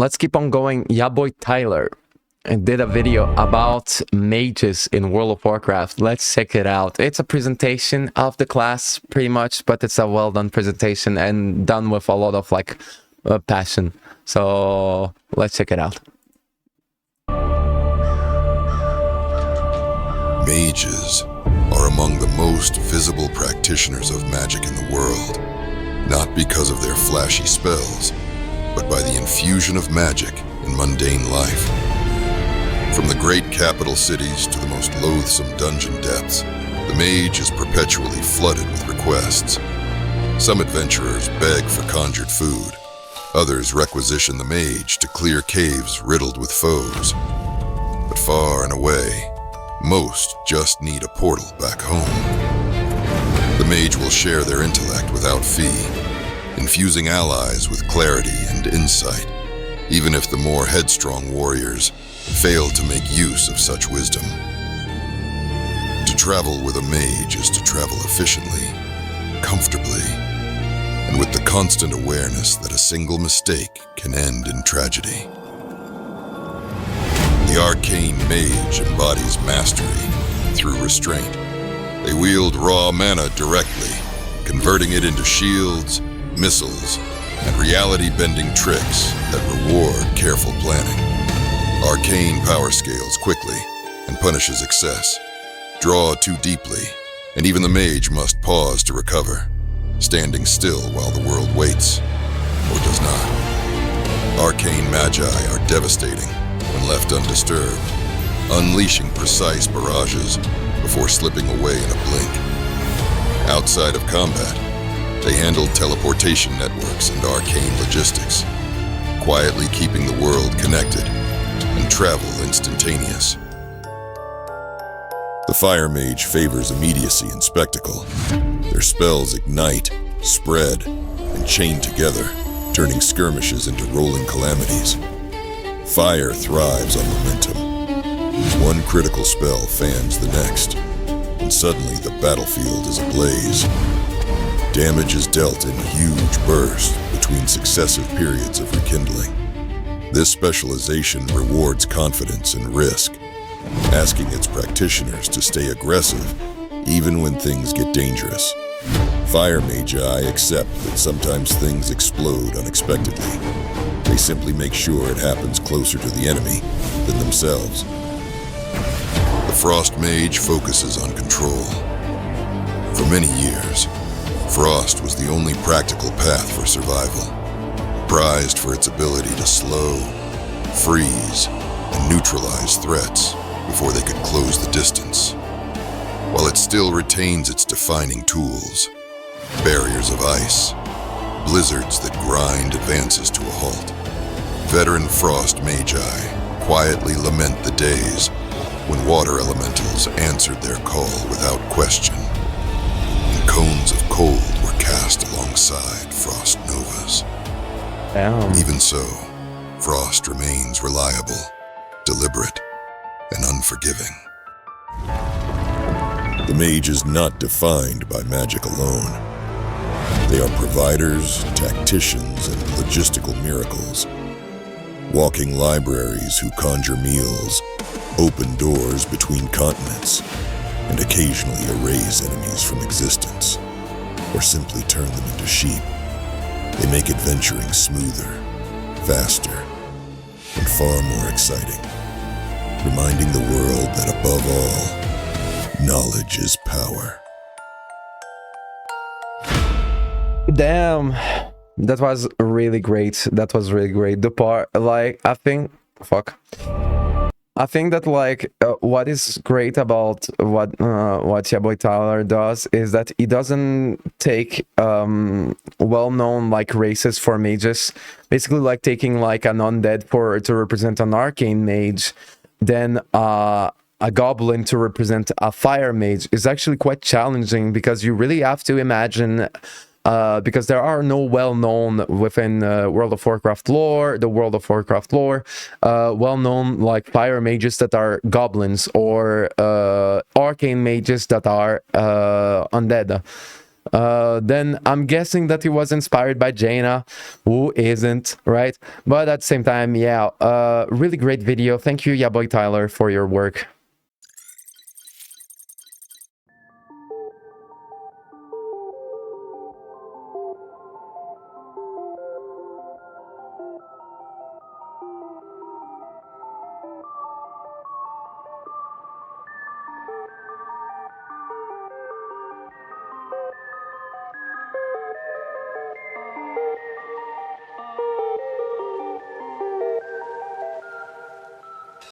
let's keep on going. Yeah, boy Tyler did a video about mages in World of Warcraft. Let's check it out. It's a presentation of the class pretty much, but it's a well done presentation and done with a lot of like passion. So let's check it out. Mages are among the most visible practitioners of magic in the world, not because of their flashy spells, but by the infusion of magic in mundane life. From the great capital cities to the most loathsome dungeon depths, the mage is perpetually flooded with requests. Some adventurers beg for conjured food. Others requisition the mage to clear caves riddled with foes. But far and away, most just need a portal back home. The mage will share their intellect without fee, infusing allies with clarity and insight, even if the more headstrong warriors fail to make use of such wisdom. To travel with a mage is to travel efficiently, comfortably, and with the constant awareness that a single mistake can end in tragedy. The arcane mage embodies mastery through restraint. They wield raw mana directly, converting it into shields, missiles, and reality-bending tricks that reward careful planning. Arcane power scales quickly and punishes excess. Draw too deeply, and even the mage must pause to recover, standing still while the world waits, or does not. Arcane magi are devastating when left undisturbed, unleashing precise barrages before slipping away in a blink. Outside of combat, they handle teleportation networks and arcane logistics, quietly keeping the world connected and travel instantaneous. The fire mage favors immediacy and spectacle. Their spells ignite, spread, and chain together, turning skirmishes into rolling calamities. Fire thrives on momentum. One critical spell fans the next, and suddenly the battlefield is ablaze. Damage is dealt in huge bursts between successive periods of rekindling. This specialization rewards confidence and risk, asking its practitioners to stay aggressive even when things get dangerous. Fire magi accept that sometimes things explode unexpectedly. They simply make sure it happens closer to the enemy than themselves. The Frost Mage focuses on control. For many years, Frost was the only practical path for survival, prized for its ability to slow, freeze, and neutralize threats before they could close the distance. While it still retains its defining tools, barriers of ice, blizzards that grind advances to a halt, veteran Frost Magi quietly lament the days when water elementals answered their call without question, and cones of cold were cast alongside Frost Novas. Damn. Even so, Frost remains reliable, deliberate, and unforgiving. The mage is not defined by magic alone. They are providers, tacticians, and logistical miracles. Walking libraries who conjure meals, open doors between continents, and occasionally erase enemies from existence, or simply turn them into sheep. They make adventuring smoother, faster, and far more exciting, reminding the world that above all, knowledge is power. Damn, that was really great. That was really great. The part, like, I think that like what is great about what Yaboy Tyler does is that he doesn't take well-known like races for mages, basically like taking like an undead to represent an arcane mage, then a goblin to represent a fire mage is actually quite challenging, because you really have to imagine because there are no well-known within World of Warcraft lore, well-known like fire mages that are goblins, or arcane mages that are undead. then I'm guessing that it was inspired by Jaina. Who isn't, right? But at the same time, yeah, really great video. Thank you, yeah boy Tyler, for your work.